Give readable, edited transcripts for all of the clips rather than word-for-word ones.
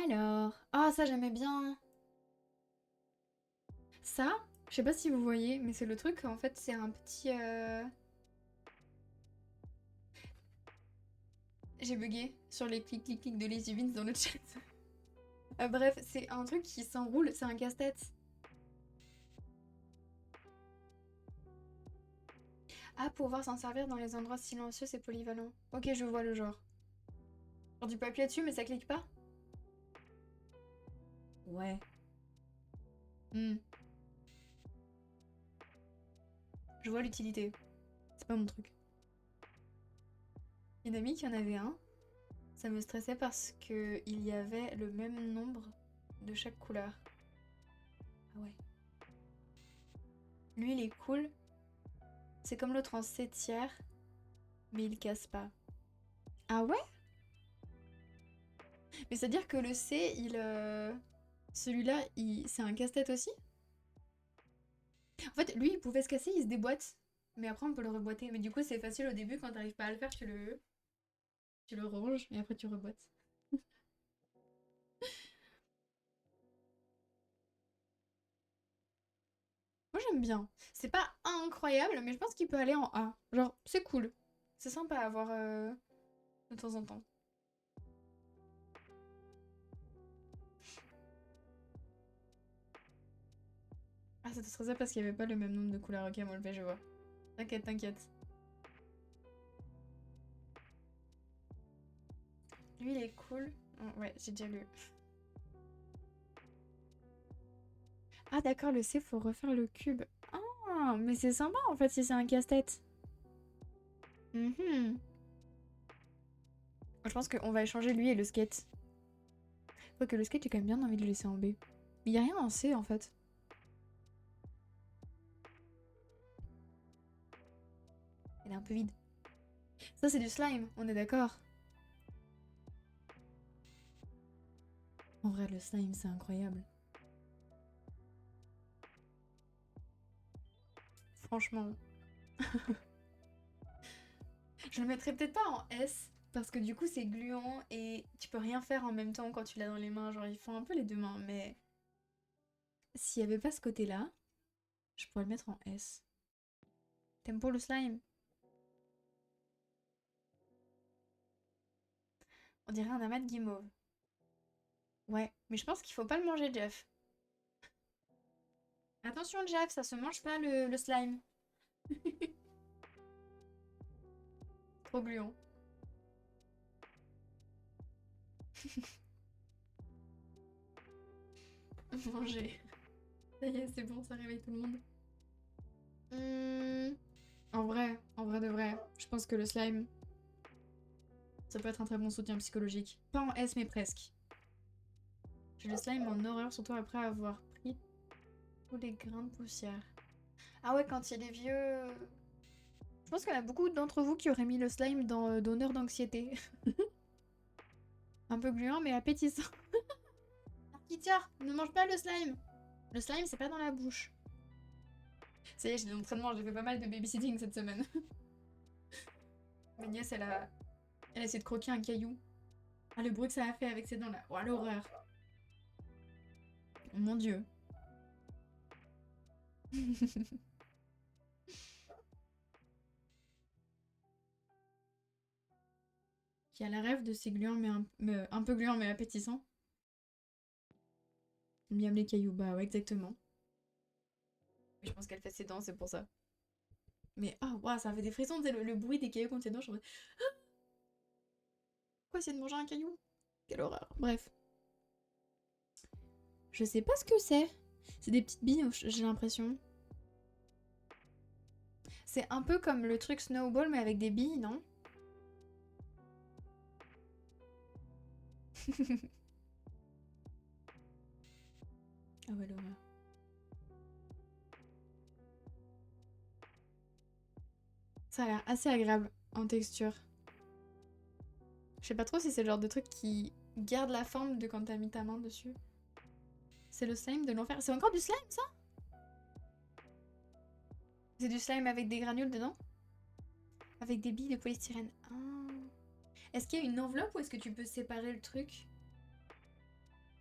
Alors... Ah, ça j'aimais bien. Ça, je sais pas si vous voyez, mais c'est le truc, en fait, c'est un petit... J'ai bugué sur les clics de Lazy Beans dans le chat. Bref, c'est un truc qui s'enroule, c'est un casse-tête. Ah, pouvoir s'en servir dans les endroits silencieux, c'est polyvalent. Ok, je vois le genre. Genre du papier dessus, mais ça clique pas? Ouais. Hmm. Je vois l'utilité. C'est pas mon truc. Une amie qui en avait un, ça me stressait parce que il y avait le même nombre de chaque couleur. Ah ouais. Lui, il est cool. C'est comme l'autre en C tiers, mais il casse pas. Ah ouais? Mais c'est-à-dire que le C, celui-là, c'est un casse-tête aussi? En fait, lui, il pouvait se casser, il se déboîte. Mais après, on peut le reboîter. Mais du coup, c'est facile au début, quand t'arrives pas à le faire, tu le ranges et après tu reboîtes. Moi, j'aime bien. C'est pas incroyable, mais je pense qu'il peut aller en A. Genre, c'est cool. C'est sympa à avoir de temps en temps. Ah, ça te stressait parce qu'il y avait pas le même nombre de couleurs. Ok, moi, le fait, je vois. T'inquiète, t'inquiète. Lui, il est cool. Oh, ouais, j'ai déjà lu. Ah, d'accord, le C, faut refaire le cube. Ah, mais c'est sympa en fait si c'est un casse-tête. Mhm. Je pense qu'on va échanger lui et le skate. Quoique le skate, j'ai quand même bien envie de le laisser en B. Mais y a rien en C en fait. Il est un peu vide. Ça, c'est du slime, on est d'accord. En vrai, le slime, c'est incroyable. Franchement. Je le mettrais peut-être pas en S, parce que du coup, c'est gluant et tu peux rien faire en même temps quand tu l'as dans les mains. Genre, il faut un peu les deux mains, mais s'il y avait pas ce côté-là, je pourrais le mettre en S. T'aimes pour le slime? On dirait un amas de guimauve. Ouais, mais je pense qu'il faut pas le manger, Jeff. Attention, Jeff, ça se mange pas le slime. Trop gluant. Manger. Ça y est, c'est bon, ça réveille tout le monde. En vrai de vrai, je pense que le slime, ça peut être un très bon soutien psychologique. Pas en S, mais presque. J'ai le slime en horreur, surtout après avoir pris tous les grains de poussière. Ah ouais, quand il est vieux... Je pense qu'il y en a beaucoup d'entre vous qui auraient mis le slime dans donneur d'anxiété. Un peu gluant, mais appétissant. Arkitia, ne mange pas le slime. Le slime, c'est pas dans la bouche. Ça y est, j'ai des entraînements, j'ai fait pas mal de babysitting cette semaine. Ma nièce, elle a essayé de croquer un caillou. Ah, le bruit que ça a fait avec ses dents là. Oh, l'horreur. Mon dieu. Qui a la rêve de ces gluants, mais un peu gluants, mais appétissants. Miam les cailloux, bah ouais, exactement. Je pense qu'elle fait ses dents, c'est pour ça. Mais ah, ouah, ça fait des frissons, tu sais, le bruit des cailloux contre ses dents. Je me dis, quoi, essayer de manger un caillou? Quelle horreur. Bref. Je sais pas ce que c'est. C'est des petites billes, j'ai l'impression. C'est un peu comme le truc Snowball, mais avec des billes, non? Ah ouais, l'horreur. Ça a l'air assez agréable en texture. Je sais pas trop si c'est le genre de truc qui garde la forme de quand t'as mis ta main dessus. C'est le slime de l'enfer. C'est encore du slime, ça? C'est du slime avec des granules dedans? Avec des billes de polystyrène. Ah. Est-ce qu'il y a une enveloppe ou est-ce que tu peux séparer le truc?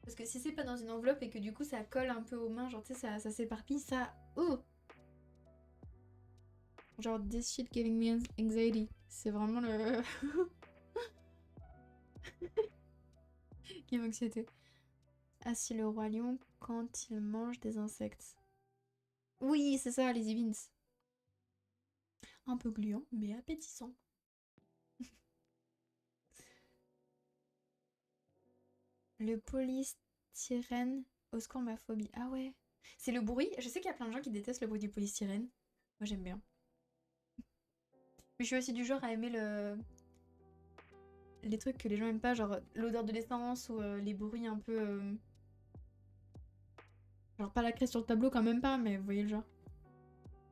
Parce que si c'est pas dans une enveloppe et que du coup ça colle un peu aux mains, genre tu sais, ça s'éparpille, ça... Oh! Genre, this shit giving me anxiety. C'est vraiment le... qui m'anxiété. Ah si, le roi lion quand il mange des insectes. Oui, c'est ça, les Evins. Un peu gluant, mais appétissant. Le polystyrène au score ma phobie. Ah ouais. C'est le bruit. Je sais qu'il y a plein de gens qui détestent le bruit du polystyrène. Moi j'aime bien. Mais je suis aussi du genre à aimer les trucs que les gens aiment pas, genre l'odeur de l'essence ou les bruits un peu... Genre pas la craie sur le tableau quand même pas, mais vous voyez le genre.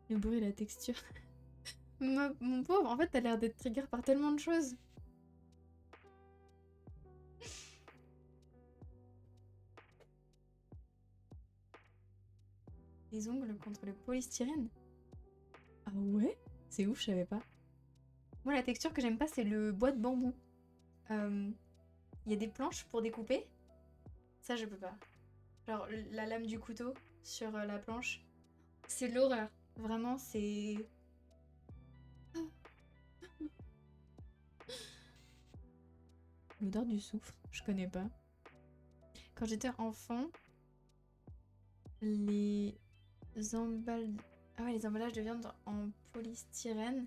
Le bruit et la texture. Mon pauvre, en fait t'as l'air d'être trigger par tellement de choses. Les ongles contre le polystyrène. Ah ouais? C'est ouf, je savais pas. Moi la texture que j'aime pas c'est le bois de bambou. Il y a des planches pour découper. Ça je peux pas. Genre la lame du couteau sur la planche. C'est l'horreur. Vraiment c'est... L'odeur du soufre, je connais pas. Quand j'étais enfant, les emballages... Ah ouais, les emballages de viande en polystyrène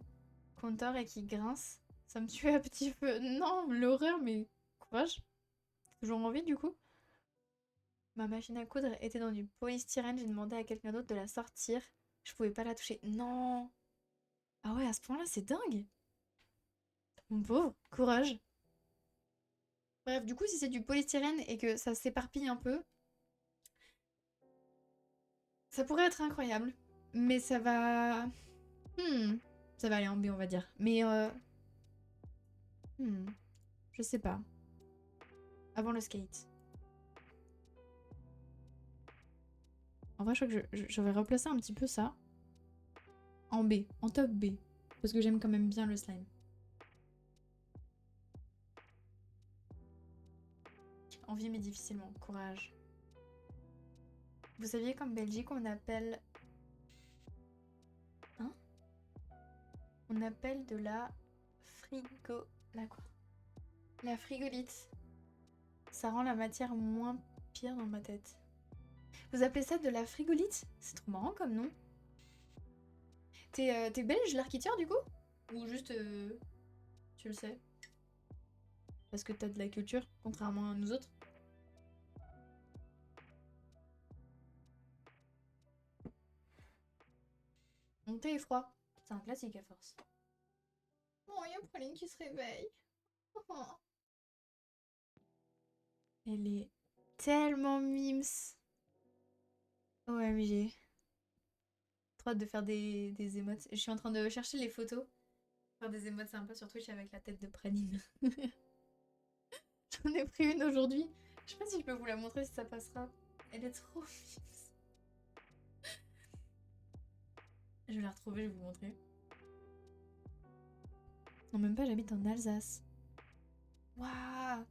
qu'on tord et qui grincent, ça me tuait à petit feu. Non, l'horreur, mais courage. Toujours envie du coup. Ma machine à coudre était dans du polystyrène, j'ai demandé à quelqu'un d'autre de la sortir. Je pouvais pas la toucher. Non. Ah ouais, à ce point-là, c'est dingue. Mon pauvre, courage. Bref, du coup, si c'est du polystyrène et que ça s'éparpille un peu, ça pourrait être incroyable. Mais ça va... Ça va aller en B, on va dire. Mais je sais pas. Avant le skate. En vrai, je crois que je vais replacer un petit peu ça en B, en top B. Parce que j'aime quand même bien le slime. Envie mais difficilement. Courage. Vous saviez qu'en Belgique, on appelle... Hein? On appelle de la frigo... La quoi? La frigolite. Ça rend la matière moins pire dans ma tête. Vous appelez ça de la frigolite? C'est trop marrant comme nom. T'es belge, l'architecture du coup? Ou juste tu le sais? Parce que t'as de la culture, contrairement à nous autres? Mon thé est froid. C'est un classique à force. Oh, il y a Praline qui se réveille. Elle est tellement mimes. OMG. Trop hâte de faire des émotes. Je suis en train de chercher les photos. Faire des émotes sympas sur Twitch avec la tête de Praline. J'en ai pris une aujourd'hui. Je sais pas si je peux vous la montrer si ça passera. Elle est trop mimes. Je vais la retrouver, je vais vous montrer. Non, même pas, j'habite en Alsace. Waouh!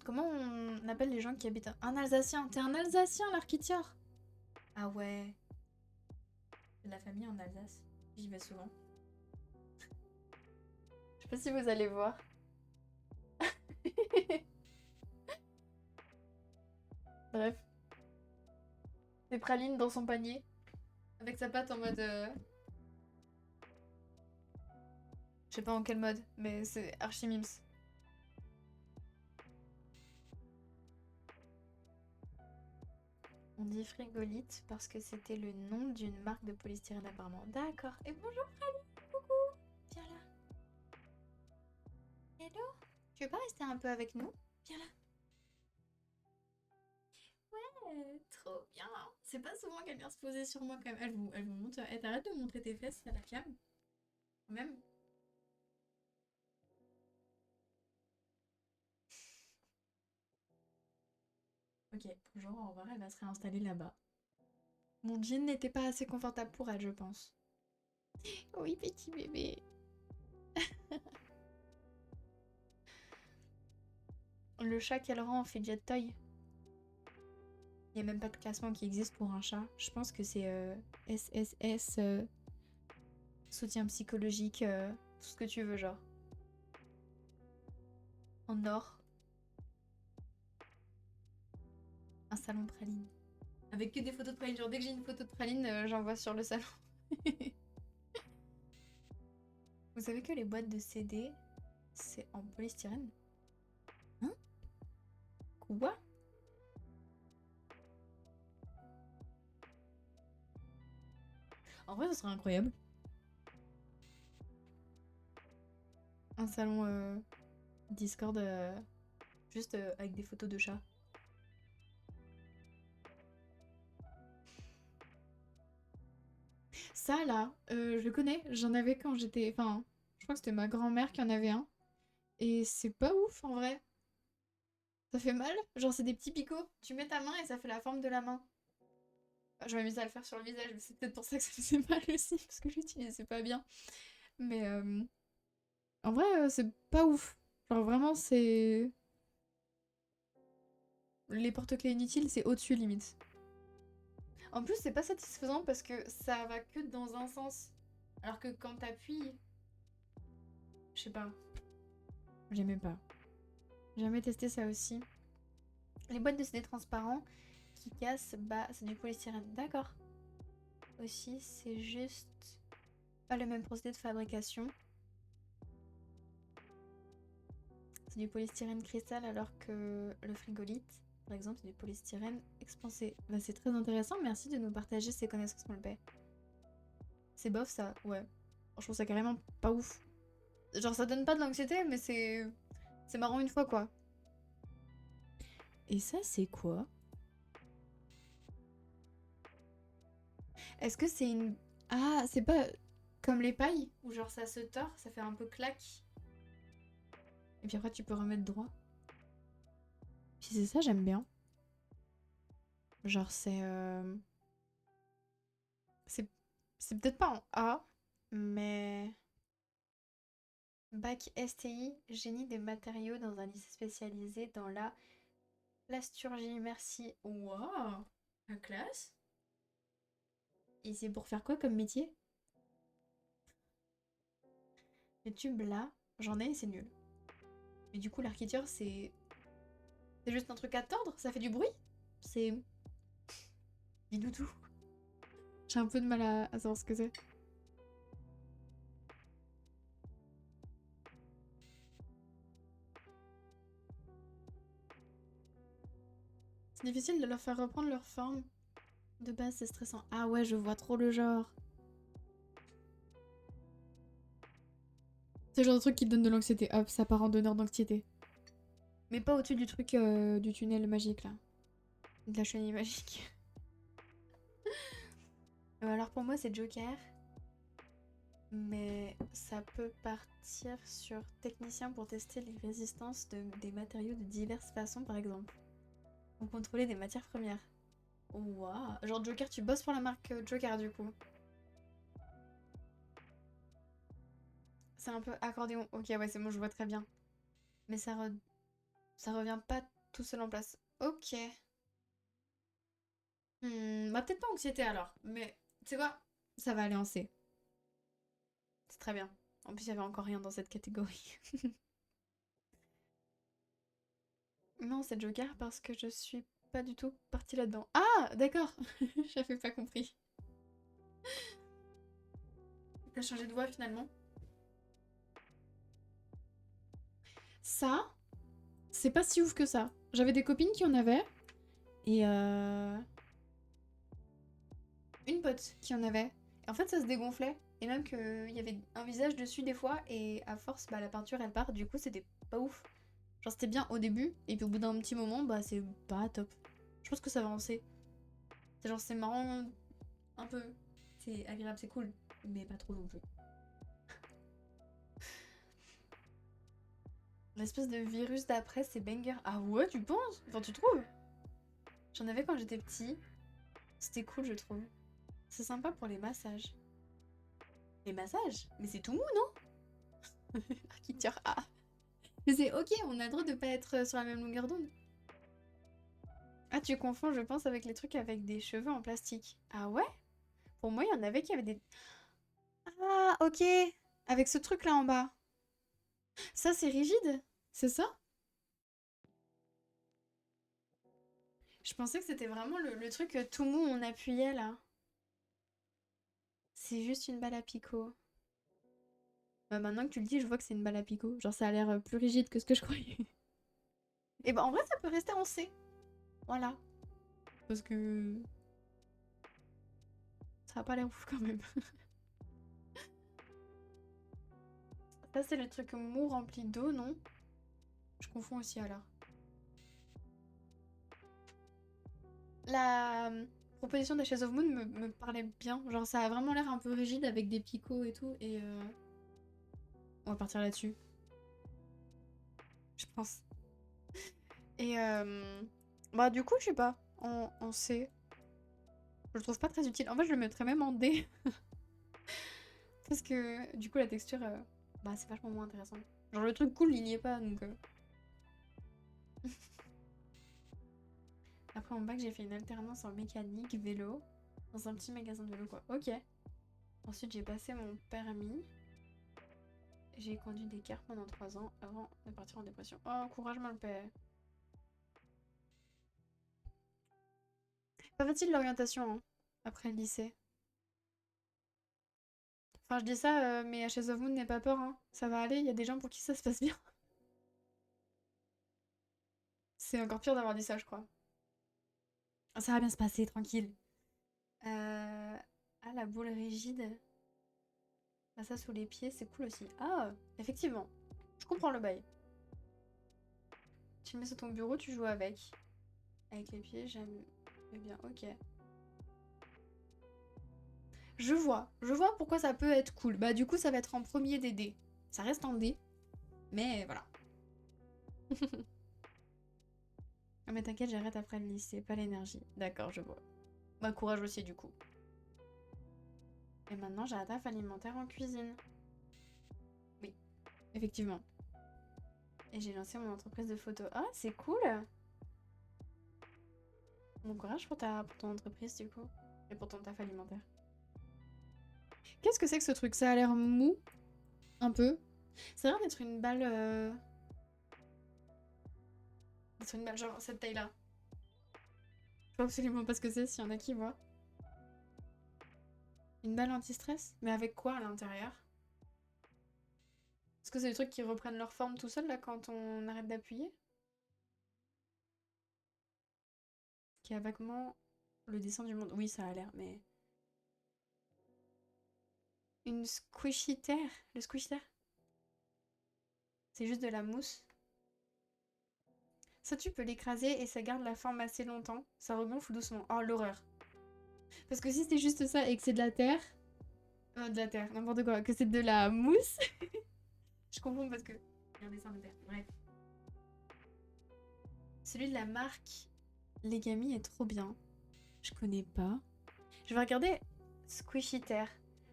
Comment on appelle les gens qui habitent... Un Alsacien! T'es un Alsacien, l'architecture! Ah ouais. J'ai de la famille en Alsace. J'y vais souvent. Je sais pas si vous allez voir. Bref. Des pralines dans son panier. Avec sa patte en mode... Je sais pas en quel mode, mais c'est archi mimes. On dit frigolite parce que c'était le nom d'une marque de polystyrène apparemment. D'accord. Et bonjour Praline, coucou. Viens là. Hello. Tu veux pas rester un peu avec nous? Viens là. Ouais, trop bien. C'est pas souvent qu'elle vient se poser sur moi quand même. Elle vous montre. Elle t'arrête de montrer tes fesses à la cam. Quand même. Ok, bonjour, au revoir, elle va se réinstaller là-bas. Mon jean n'était pas assez confortable pour elle, je pense. Oui, petit bébé. Le chat qu'elle rend en fidget toy. Il n'y a même pas de classement qui existe pour un chat. Je pense que c'est SSS, soutien psychologique, tout ce que tu veux, genre. En or. Un salon praline. Avec que des photos de praline. Genre, dès que j'ai une photo de praline, j'envoie sur le salon. Vous savez que les boîtes de CD, c'est en polystyrène? Hein? Quoi? En vrai, ce serait incroyable. Un salon Discord juste avec des photos de chats. Ça là, je le connais, j'en avais quand j'étais... Enfin, je crois que c'était ma grand-mère qui en avait un. Et c'est pas ouf en vrai. Ça fait mal. Genre c'est des petits picots. Tu mets ta main et ça fait la forme de la main. Enfin, je m'amuse à le faire sur le visage, mais c'est peut-être pour ça que ça faisait mal aussi, parce que j'utilisais pas bien. Mais en vrai, c'est pas ouf. Genre vraiment, c'est... Les porte-clés inutiles, c'est au-dessus limite. En plus, c'est pas satisfaisant parce que ça va que dans un sens. Alors que quand t'appuies... Je sais pas. J'aimais pas. J'ai jamais testé ça aussi. Les boîtes de CD transparents qui cassent, bah c'est du polystyrène. D'accord. Aussi, c'est juste pas le même procédé de fabrication. C'est du polystyrène cristal alors que le frigolite, par exemple, c'est du polystyrène expansé. Bah, c'est très intéressant, merci de nous partager ces connaissances, mon père. C'est bof ça, ouais. Je trouve ça carrément pas ouf. Genre ça donne pas de l'anxiété, mais c'est marrant une fois quoi. Et ça c'est quoi? Est-ce que c'est une... Ah, c'est pas comme les pailles, où genre ça se tord, ça fait un peu claque. Et puis après tu peux remettre droit. Puis c'est ça j'aime bien. Genre c'est c'est peut-être pas en A, mais... Bac STI, génie des matériaux dans un lycée spécialisé dans la plasturgie. Merci. Waouh, la classe. Et c'est pour faire quoi comme métier? Les tubes là, j'en ai et c'est nul. Mais du coup, l'architecture, c'est... C'est juste un truc à tordre? Ça fait du bruit? C'est... Bidoutou. J'ai un peu de mal à savoir ce que c'est. C'est difficile de leur faire reprendre leur forme. De base, c'est stressant. Ah ouais, je vois trop le genre. C'est le genre de truc qui te donne de l'anxiété. Hop, ça part en donneur d'anxiété. Mais pas au-dessus du truc du tunnel magique là. De la chenille magique. Alors pour moi c'est Joker. Mais ça peut partir sur technicien pour tester les résistances des matériaux de diverses façons par exemple. Ou contrôler des matières premières. Waouh. Genre Joker, tu bosses pour la marque Joker du coup. C'est un peu accordéon. Ok ouais c'est bon je vois très bien. Mais ça revient pas tout seul en place. Ok. Bah peut-être pas anxiété alors. Mais tu sais quoi? Ça va aller en C. C'est très bien. En plus, il y avait encore rien dans cette catégorie. Non, c'est Joker parce que je suis pas du tout partie là-dedans. Ah, d'accord. J'avais pas compris. T'as changé de voix finalement. Ça, c'est pas si ouf que ça. J'avais des copines qui en avaient. Et une pote qui en avait. Et en fait, ça se dégonflait. Et même qu'il y avait un visage dessus des fois. Et à force, bah, la peinture, elle part. Du coup, c'était pas ouf. Genre, c'était bien au début. Et puis au bout d'un petit moment, bah, c'est pas top. Je pense que ça va avancer. C'est genre, c'est marrant un peu. C'est agréable, c'est cool. Mais pas trop non plus. L'espèce de virus d'après, c'est banger. Ah ouais, tu penses? Enfin, tu trouves? J'en avais quand j'étais petit. C'était cool, je trouve. C'est sympa pour les massages. Les massages? Mais c'est tout mou, non? Architecture A. Mais c'est ok, on a le droit de pas être sur la même longueur d'onde. Ah, tu confonds, je pense, avec les trucs avec des cheveux en plastique. Ah ouais? Pour moi, il y en avait qui avaient des... Ah, ok. Avec ce truc là en bas. Ça, c'est rigide? C'est ça? Je pensais que c'était vraiment le truc tout mou, on appuyait là. C'est juste une balle à picot. Bah maintenant que tu le dis, je vois que c'est une balle à picot. Genre ça a l'air plus rigide que ce que je croyais. Et bah en vrai ça peut rester en C. Voilà. Parce que ça a pas l'air ouf quand même. Ça c'est le truc mou rempli d'eau, non? Je confonds aussi alors. La proposition des Chaises of Moon me parlait bien. Genre ça a vraiment l'air un peu rigide avec des picots et tout. Et on va partir là-dessus. Je pense. Et bah du coup je sais pas. En C. Je le trouve pas très utile. En fait je le mettrais même en D. Parce que du coup la texture, bah c'est vachement moins intéressant. Genre le truc cool il n'y est pas donc... Après mon bac j'ai fait une alternance en mécanique vélo. Dans un petit magasin de vélo quoi. Ok. Ensuite j'ai passé mon permis. J'ai conduit des cars pendant 3 ans avant de partir en dépression. Oh courage mal paix. Pas facile l'orientation hein, après le lycée. Enfin je dis ça mais à Chase of Moon n'aie pas peur hein. Ça va aller, il y a des gens pour qui ça se passe bien. C'est encore pire d'avoir dit ça je crois. Ça va bien se passer, tranquille. Ah, la boule rigide. Ah, ça sous les pieds, c'est cool aussi. Ah, effectivement. Je comprends le bail. Tu le mets sur ton bureau, tu joues avec. Avec les pieds, j'aime bien. Ok. Je vois pourquoi ça peut être cool. Bah, du coup, ça va être en premier des dés. Ça reste en dés. Mais voilà. Ah, mais t'inquiète, j'arrête après le lycée. Pas l'énergie. D'accord, je vois. Bah, courage aussi, du coup. Et maintenant, j'ai un taf alimentaire en cuisine. Oui, effectivement. Et j'ai lancé mon entreprise de photo. Ah, c'est cool! Bon courage pour ton entreprise, du coup. Et pour ton taf alimentaire. Qu'est-ce que c'est que ce truc? Ça a l'air mou. Un peu. Ça a l'air d'être une balle... d'être une balle genre cette taille-là. Je vois absolument pas ce que c'est, s'il y en a qui voient. Une balle anti-stress? Mais avec quoi à l'intérieur? Est-ce que c'est des trucs qui reprennent leur forme tout seul là quand on arrête d'appuyer? Qui a vaguement le dessin du monde. Oui, ça a l'air, mais... Une squishy terre? Le squishy terre? C'est juste de la mousse. Ça, tu peux l'écraser et ça garde la forme assez longtemps. Ça regonfle doucement. Oh, l'horreur. Parce que si c'est juste ça et que c'est de la terre... de la terre, n'importe quoi. Que c'est de la mousse... Je confonds parce que... Il y a un dessin de terre. Bref. Celui de la marque Legami est trop bien. Je connais pas. Je vais regarder Squishy Terre.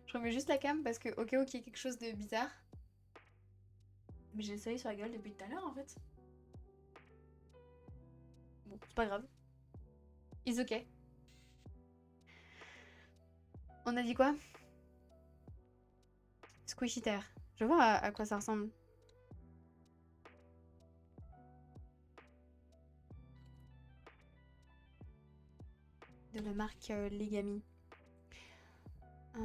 Je remets juste la cam parce que ok, quelque chose de bizarre. Mais j'ai le soleil sur la gueule depuis tout à l'heure en fait. Bon, c'est pas grave. It's ok. On a dit quoi? Squishy Terre. Je vois à quoi ça ressemble. De la marque Legami. Ah.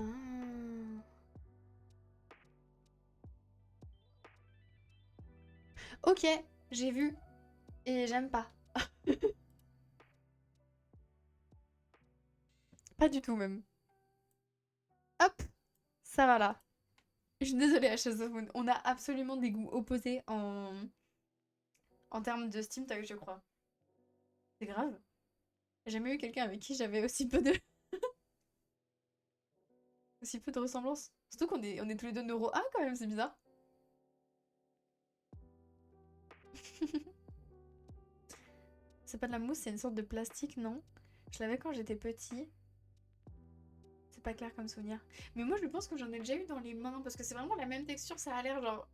Ok, j'ai vu. Et j'aime pas. Pas du tout même. Hop, ça va là. Je suis désolée, Ashes of Moon. On a absolument des goûts opposés en termes de Steam Tag, je crois. C'est grave. J'ai jamais eu quelqu'un avec qui j'avais aussi peu de ressemblance. Surtout on est tous les deux neuro A quand même, c'est bizarre. C'est pas de la mousse, c'est une sorte de plastique, non? Je l'avais quand j'étais petit. C'est pas clair comme souvenir. Mais moi je pense que j'en ai déjà eu dans les mains parce que c'est vraiment la même texture, ça a l'air genre...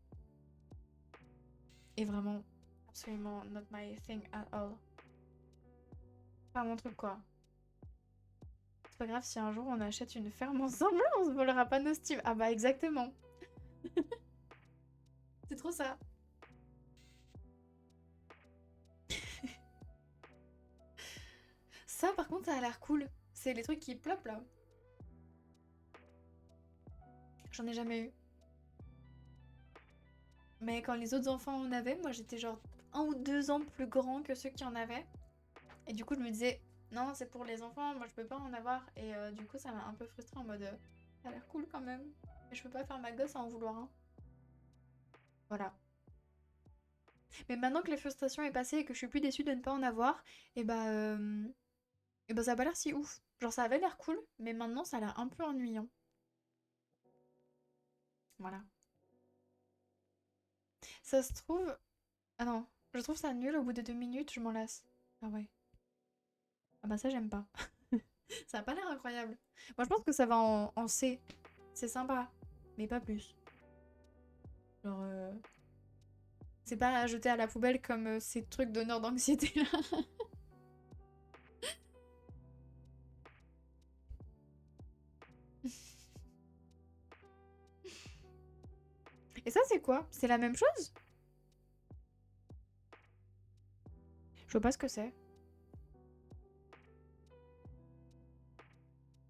est vraiment absolument not my thing at all. Pas mon truc quoi. C'est pas grave si un jour on achète une ferme ensemble, on se volera pas nos Steve. Ah bah exactement. C'est trop ça. Ça par contre ça a l'air cool. C'est les trucs qui plopent là. J'en ai jamais eu. Mais quand les autres enfants en avaient, moi j'étais genre 1 ou 2 ans plus grand que ceux qui en avaient. Et du coup je me disais, non c'est pour les enfants, moi je peux pas en avoir. Et du coup ça m'a un peu frustrée en mode, ça a l'air cool quand même. Mais je peux pas faire ma gosse à en vouloir un. Voilà. Mais maintenant que la frustration est passée et que je suis plus déçue de ne pas en avoir, et bah ça a pas l'air si ouf. Genre ça avait l'air cool, mais maintenant ça a l'air un peu ennuyant. Voilà. Ça se trouve... Ah non, je trouve ça nul, au bout de 2 minutes, je m'en lasse. Ah ouais. Ah bah ça j'aime pas. Ça a pas l'air incroyable. Moi je pense que ça va en C. C'est sympa, mais pas plus. Genre... C'est pas à jeter à la poubelle comme ces trucs donneurs d'anxiété là. Et ça c'est quoi? C'est la même chose? Je vois pas ce que c'est.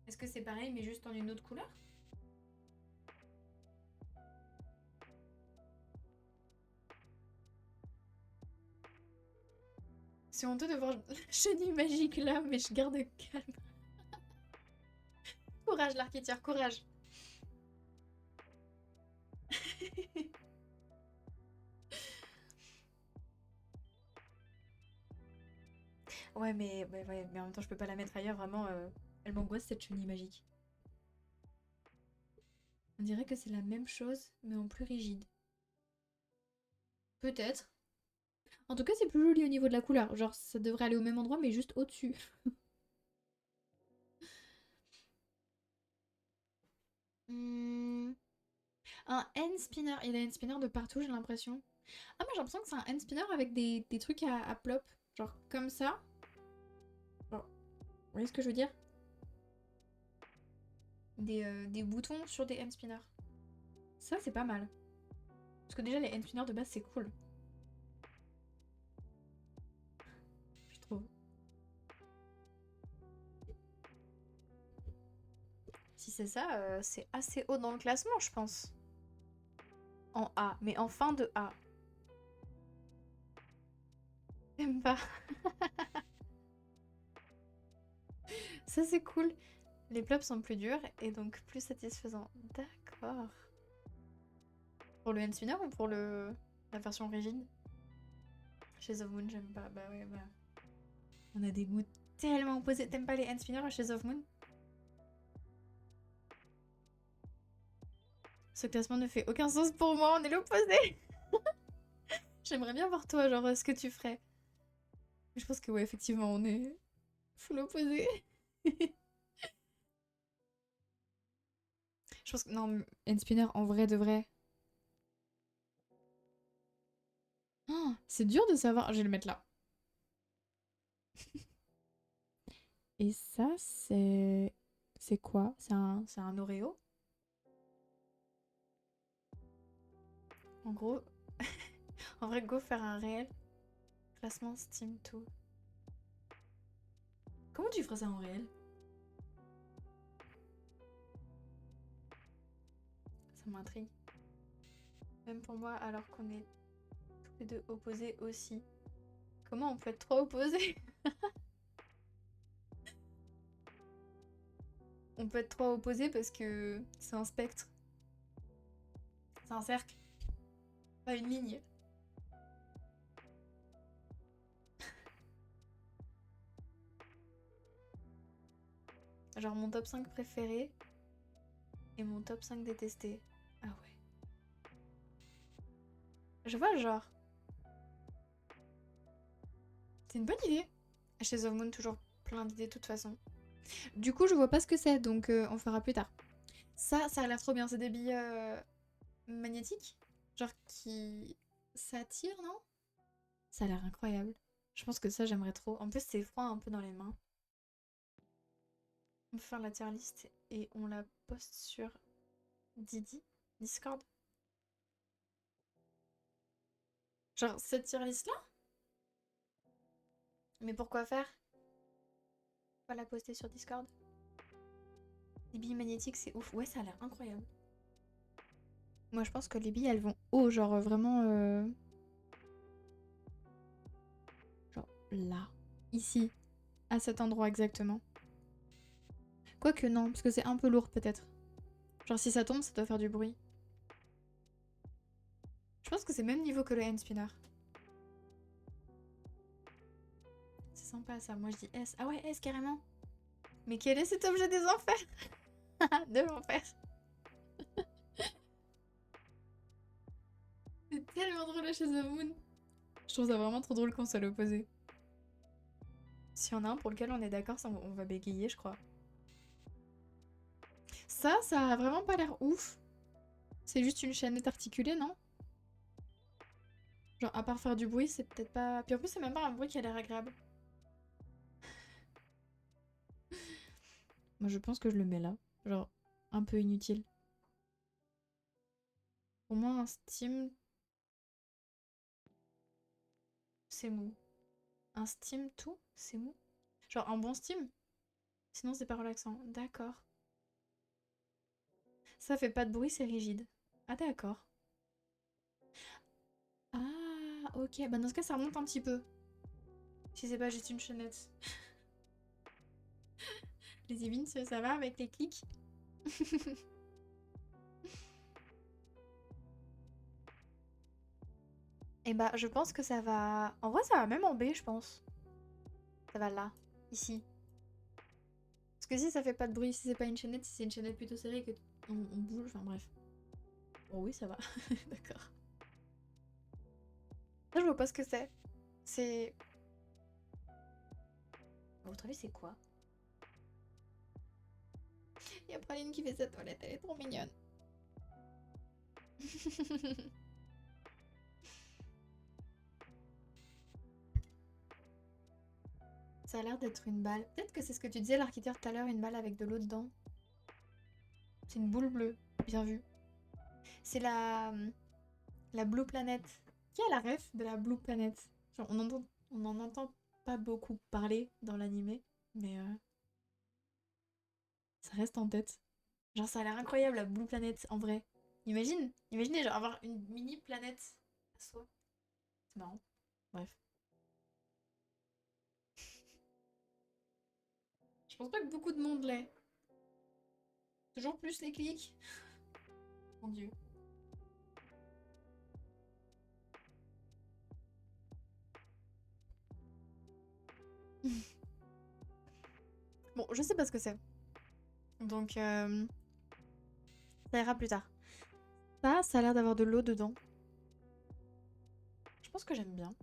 Est-ce que c'est pareil mais juste en une autre couleur? C'est honteux de voir chenille magique là, mais je garde calme. Courage l'architecture, courage. Ouais, mais en même temps je peux pas la mettre ailleurs, vraiment. Elle m'angoisse cette chenille magique. On dirait que c'est la même chose, mais en plus rigide. Peut-être. En tout cas, c'est plus joli au niveau de la couleur. Genre, ça devrait aller au même endroit, mais juste au-dessus. Hmm, un hand spinner. Il y a des hand spinners de partout, j'ai l'impression. Ah, mais j'ai l'impression que c'est un hand spinner avec des trucs à plop. Genre, comme ça. Genre, vous voyez ce que je veux dire? Des boutons sur des hand spinners. Ça, c'est pas mal. Parce que déjà, les hand spinners de base, c'est cool. Je trouve. Si c'est ça, c'est assez haut dans le classement, je pense. En A, mais en fin de A. J'aime pas. Ça, c'est cool. Les plops sont plus durs et donc plus satisfaisants. D'accord. Pour le hand spinner ou pour la version rigide? Chez of Moon, j'aime pas. Bah ouais, bah. On a des goûts tellement opposés. T'aimes pas les hand spinners chez of Moon? Ce classement ne fait aucun sens pour moi, on est l'opposé. J'aimerais bien voir toi, genre, ce que tu ferais. Je pense que ouais, effectivement, on est full opposé. Je pense que non, hand spinner en vrai de vrai. Oh, c'est dur de savoir. Je vais le mettre là. Et ça, c'est. C'est quoi? C'est un Oreo? En gros. En vrai, go faire un réel classement Steam 2. Comment tu ferais ça en réel? Ça m'intrigue. Même pour moi, alors qu'on est tous les deux opposés aussi. Comment on peut être trop opposés? On peut être trop opposés parce que c'est un spectre. C'est un cercle. Pas une ligne. Genre mon top 5 préféré et mon top 5 détesté. Ah ouais. Je vois le genre. C'est une bonne idée. Chez of Moon, toujours plein d'idées de toute façon. Du coup, je vois pas ce que c'est, donc on fera plus tard. Ça a l'air trop bien. C'est des billes magnétiques. Genre qui... Ça tire, non? Ça a l'air incroyable. Je pense que ça, j'aimerais trop. En plus, c'est froid un peu dans les mains. On peut faire la tier list et on la poste sur Discord. Genre, cette tier list-là? Mais pourquoi faire? Pas la poster sur Discord. Les billes magnétiques, c'est ouf. Ouais, ça a l'air incroyable. Moi, je pense que les billes, elles vont haut, genre vraiment... Genre là. Ici. À cet endroit exactement. Quoique non, parce que c'est un peu lourd peut-être. Genre si ça tombe, ça doit faire du bruit. Je pense que c'est même niveau que le hand spinner. C'est sympa ça, moi je dis S. Ah ouais, S carrément. Mais quel est cet objet des enfers? De l'enfer. C'est tellement drôle la chaise de Moon. Je trouve ça vraiment trop drôle qu'on soit l'opposé. S'il y en a un pour lequel on est d'accord, on va bégayer, je crois. Ça a vraiment pas l'air ouf. C'est juste une chaînette articulée, non? Genre, à part faire du bruit, c'est peut-être pas... Puis en plus, c'est même pas un bruit qui a l'air agréable. Moi, je pense que je le mets là. Genre, un peu inutile. Au moins, un steam... C'est mou. Un steam tout, c'est mou. Genre, un bon steam? Sinon, c'est pas relaxant. D'accord. Ça fait pas de bruit, c'est rigide. Ah, d'accord. Ah, ok. Bah, dans ce cas, ça remonte un petit peu. Si c'est pas juste une chaînette. Les Evins, ça va avec les clics? Et bah, je pense que ça va... En vrai, ça va même en B, je pense. Ça va là, ici. Parce que si ça fait pas de bruit, si c'est pas une chaînette, si c'est une chaînette plutôt serrée que on bouge, enfin bref. Bon oui, ça va. D'accord. Ça, je vois pas ce que c'est. C'est... À votre avis, c'est quoi? Il y a Praline qui fait sa toilette, elle est trop mignonne. Ça a l'air d'être une balle. Peut-être que c'est ce que tu disais, l'architecte, tout à l'heure, une balle avec de l'eau dedans. C'est une boule bleue. Bien vu. C'est la Blue Planet. Qui a la ref de la Blue Planet? Genre, on en entend pas beaucoup parler dans l'animé, mais ça reste en tête. Genre, ça a l'air incroyable, la Blue Planet, en vrai. Imaginez, genre, avoir une mini planète à soi. C'est marrant. Bref. Je pense pas que beaucoup de monde l'ait. Toujours plus les clics. Mon dieu. Bon, je sais pas ce que c'est. Donc, ça ira plus tard. Ça a l'air d'avoir de l'eau dedans. Je pense que j'aime bien.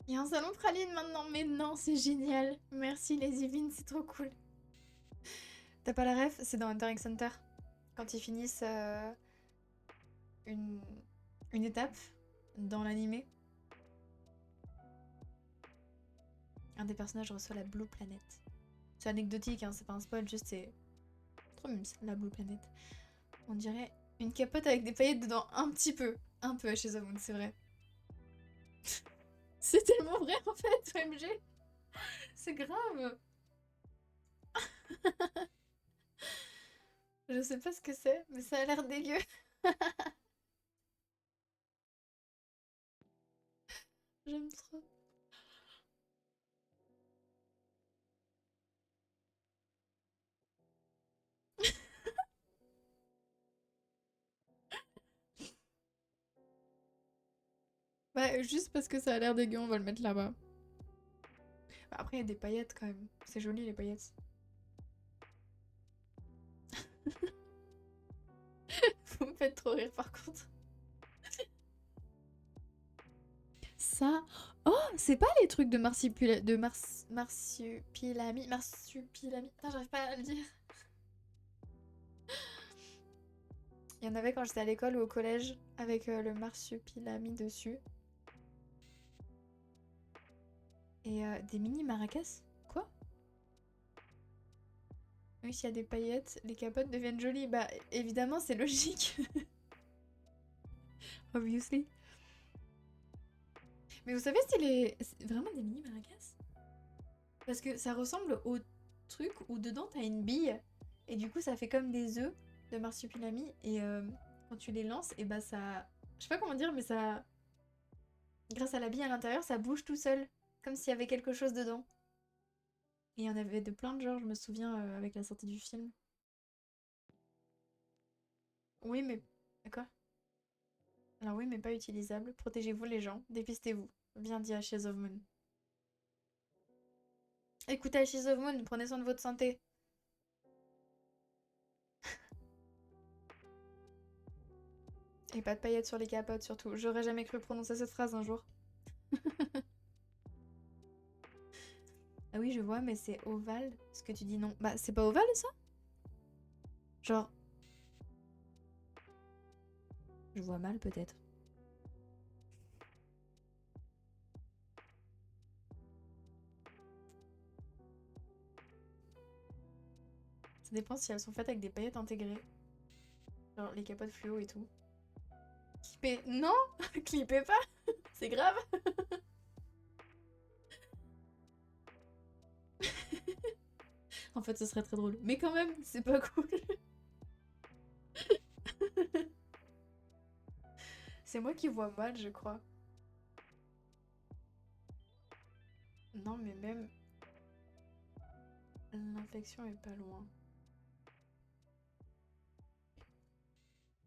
Il y a un salon praline maintenant, mais non, c'est génial. Merci les Yvines, c'est trop cool. T'as pas la ref? C'est dans Hunter x Hunter. Quand ils finissent une... une étape dans l'animé, un des personnages reçoit la Blue Planet. C'est anecdotique, hein, c'est pas un spoil, juste c'est trop mimes, la Blue Planet. On dirait une capote avec des paillettes dedans, un petit peu. Un peu chez Amon, c'est vrai. C'est tellement vrai en fait, OMG. C'est grave. Je sais pas ce que c'est, mais ça a l'air dégueu. J'aime trop. Bah, juste parce que ça a l'air dégueu, on va le mettre là-bas. Bah, après, il y a des paillettes quand même. C'est joli les paillettes. Vous me faites trop rire par contre. Ça. Oh, c'est pas les trucs de marsupilami. Marsupilami. Putain, j'arrive pas à le dire. Il y en avait quand j'étais à l'école ou au collège avec le marsupilami dessus. Et des mini maracas? Quoi? Oui, s'il y a des paillettes, les capotes deviennent jolies. Bah, évidemment, c'est logique. Obviously. Mais vous savez, c'est vraiment des mini maracas? Parce que ça ressemble au truc où dedans t'as une bille. Et du coup, ça fait comme des œufs de marsupilami. Et quand tu les lances, et bah ça. Je sais pas comment dire, mais ça. Grâce à la bille à l'intérieur, ça bouge tout seul. Comme s'il y avait quelque chose dedans. Et il y en avait de plein de genres, je me souviens, avec la sortie du film. Oui, mais. Quoi? Alors oui, mais pas utilisable. Protégez-vous les gens. Dépistez-vous. Bien dit Ashes of Moon. Écoutez Ashes of Moon, prenez soin de votre santé. Et pas de paillettes sur les capotes surtout. J'aurais jamais cru prononcer cette phrase un jour. Ah oui, je vois, mais c'est ovale. Ce que tu dis non. Bah, c'est pas ovale ça? Genre. Je vois mal peut-être. Ça dépend si elles sont faites avec des paillettes intégrées. Genre les capotes fluo et tout. Clipper. Non! Clippez pas! C'est grave! En fait, ce serait très drôle. Mais quand même, c'est pas cool. C'est moi qui vois mal, je crois. Non, mais même. L'infection est pas loin.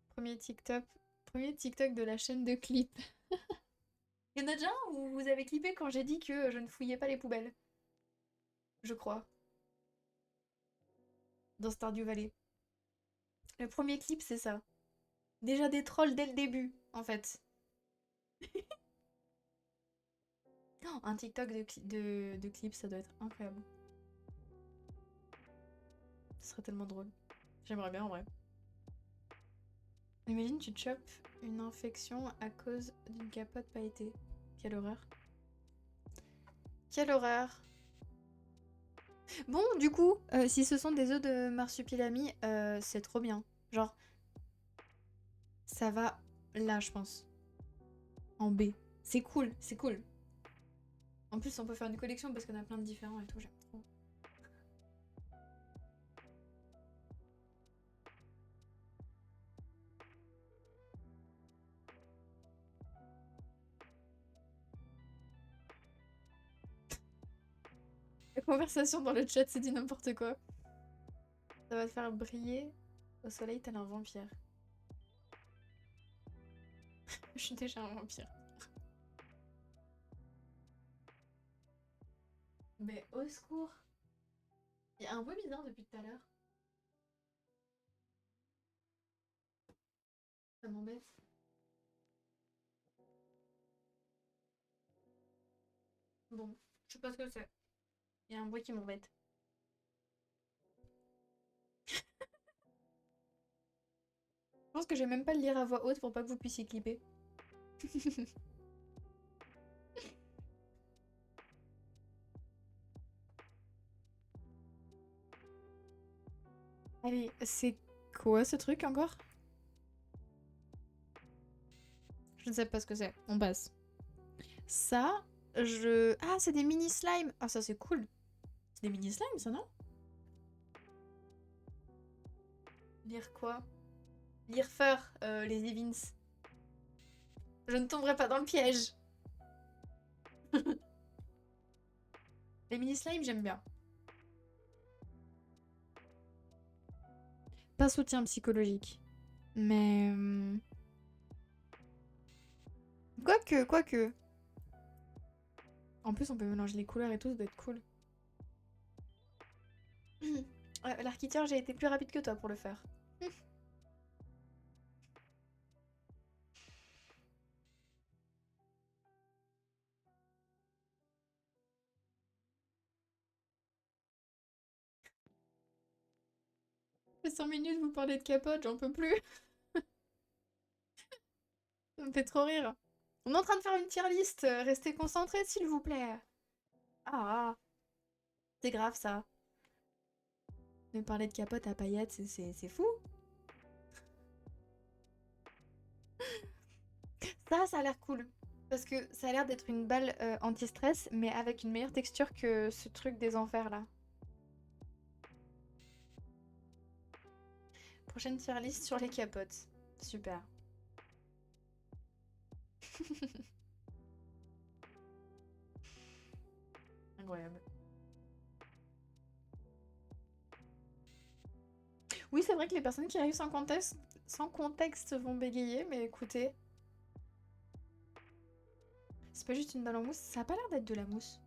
Premier TikTok. Premier TikTok de la chaîne de clips. Il y en a déjà un où vous avez clippé quand j'ai dit que je ne fouillais pas les poubelles. Je crois. Dans Stardew Valley. Le premier clip, c'est ça. Déjà des trolls dès le début, en fait. Oh, un TikTok de clips, ça doit être incroyable. Ce serait tellement drôle. J'aimerais bien en vrai. Imagine, tu chopes une infection à cause d'une capote pailletée. Quelle horreur. Quelle horreur. Bon, du coup, si ce sont des œufs de marsupilami, c'est trop bien. Genre, ça va là, je pense. En B. C'est cool, c'est cool. En plus, on peut faire une collection parce qu'on a plein de différents et tout, j'aime trop. La conversation dans le chat, c'est dit n'importe quoi. Ça va te faire briller au soleil tel un vampire. Je suis déjà un vampire. Mais au secours. Il y a un bruit bizarre depuis tout à l'heure. Ça m'embête. Bon, je sais pas ce que c'est. Il y a un bruit qui m'embête. Je pense que je vais même pas le lire à voix haute pour pas que vous puissiez clipper. Allez, c'est quoi ce truc encore? Je ne sais pas ce que c'est. On passe. Ça, Ah, c'est des mini slimes. Ah, ça c'est cool. C'est des mini slimes, ça, non? Lire quoi? Lire Fur, les Evins. Je ne tomberai pas dans le piège. Les mini slimes, j'aime bien. Pas soutien psychologique. Mais... Quoique, quoique. En plus, on peut mélanger les couleurs et tout, ça doit être cool. L'architeur, j'ai été plus rapide que toi pour le faire. Ça fait 5 minutes, vous parlez de capote, j'en peux plus. Ça me fait trop rire. On est en train de faire une tier list. Restez concentrés, s'il vous plaît. Ah, c'est grave ça. Me parler de capote à paillettes, c'est fou. Ça a l'air cool. Parce que ça a l'air d'être une balle anti-stress, mais avec une meilleure texture que ce truc des enfers là. Prochaine tier list sur les capotes. Super. Incroyable. Oui, c'est vrai que les personnes qui arrivent sans contexte vont bégayer, mais écoutez. C'est pas juste une balle en mousse, ça a pas l'air d'être de la mousse.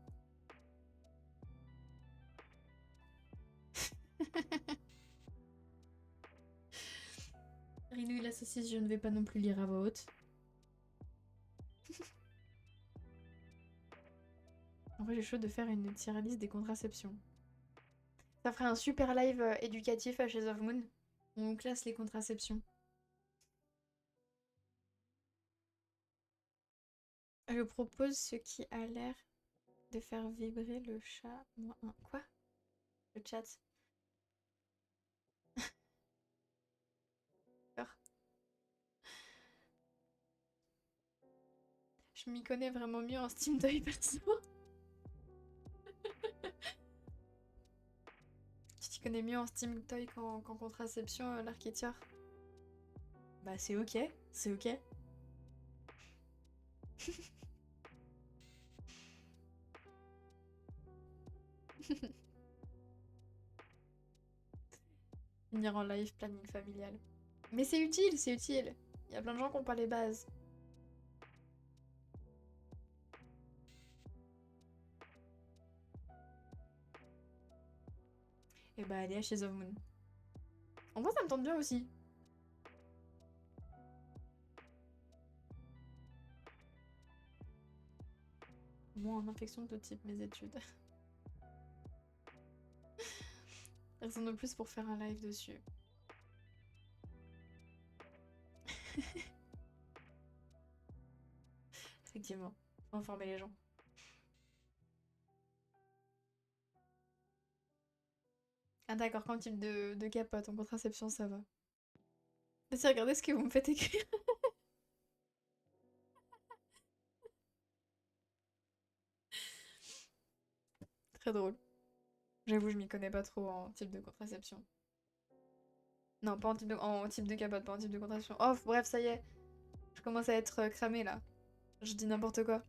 Rinouille la saucisse, je ne vais pas non plus lire à voix haute. En vrai, j'ai chaud de faire une tier list des contraceptions. Ça ferait un super live éducatif à Shades of Moon. Où on classe les contraceptions. Je propose ce qui a l'air de faire vibrer le chat -1. Quoi? Le chat. Peur. Je m'y connais vraiment mieux en Steam Toy perso. Tu t'y connais mieux en Steam Toy qu'en contraception, l'architecture. Bah c'est ok, c'est ok. Venir en live, planning familial. Mais c'est utile, c'est utile. Il y a plein de gens qui n'ont pas les bases. Et bah allez à Shades of Moon. En vrai ça me tente bien aussi. Moi en infection de tout type, mes études. Raison de plus pour faire un live dessus. Effectivement, faut informer les gens. Ah d'accord, quand type de capote en contraception, ça va. Vas-y, regardez ce que vous me faites écrire. Très drôle. J'avoue, je m'y connais pas trop en type de contraception. Non, pas en type de capote, pas en type de contraception. Oh, bref, ça y est. Je commence à être cramée là. Je dis n'importe quoi.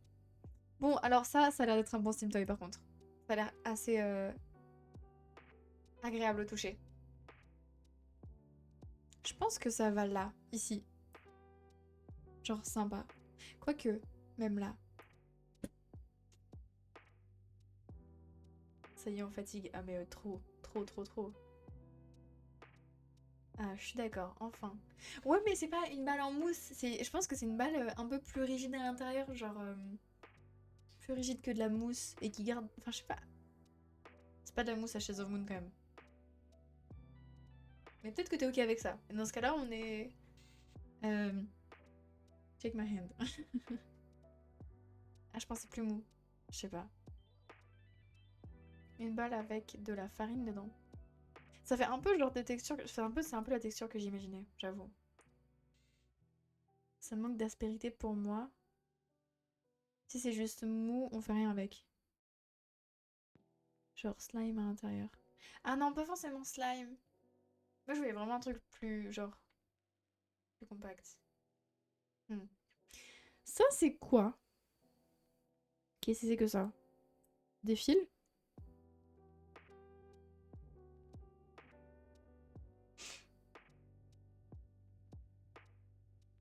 Bon, alors ça a l'air d'être un bon Steam Toy par contre. Ça a l'air assez agréable au toucher. Je pense que ça va là, ici. Genre sympa. Quoique, même là. Ça y est, on fatigue. Ah mais trop, trop, trop, trop. Ah, je suis d'accord, enfin. Ouais, mais c'est pas une balle en mousse. Je pense que c'est une balle un peu plus rigide à l'intérieur, genre plus rigide que de la mousse et qui garde. Enfin, je sais pas. C'est pas de la mousse à Shades of Moon quand même. Mais peut-être que t'es ok avec ça. Et dans ce cas-là, on est. Euh... Take my hand. Ah, je pensais plus mou. Je sais pas. Une balle avec de la farine dedans. Ça fait un peu le genre de texture. C'est un peu la texture que j'imaginais, j'avoue. Ça manque d'aspérité pour moi. Si c'est juste mou, on fait rien avec. Genre slime à l'intérieur. Ah non, pas forcément slime. Moi, je voulais vraiment un truc plus, genre, plus compact. Hmm. Ça, c'est quoi? Qu'est-ce que c'est que ça? Des fils?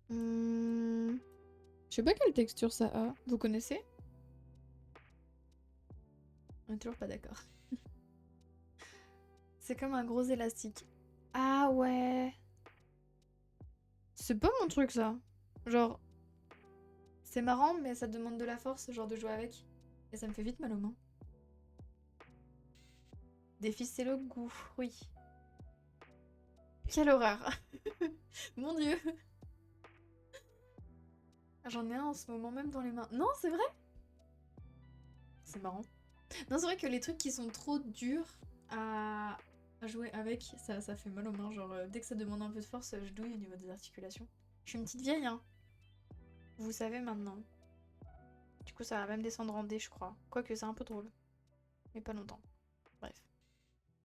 Hmm. Je sais pas quelle texture ça a. Vous connaissez? On est toujours pas d'accord. C'est comme un gros élastique. Ah ouais. C'est pas mon truc ça. Genre, c'est marrant, mais ça demande de la force, genre de jouer avec. Et ça me fait vite mal aux mains. Des ficello goût, oui. Quelle horreur. Mon dieu. J'en ai un en ce moment même dans les mains. Non, c'est vrai? C'est marrant. Non, c'est vrai que les trucs qui sont trop durs à jouer avec, ça fait mal aux mains. Genre, dès que ça demande un peu de force, je douille au niveau des articulations. Je suis une petite vieille, hein. Vous savez maintenant. Du coup, ça va même descendre en D, je crois. Quoique, c'est un peu drôle. Mais pas longtemps. Bref.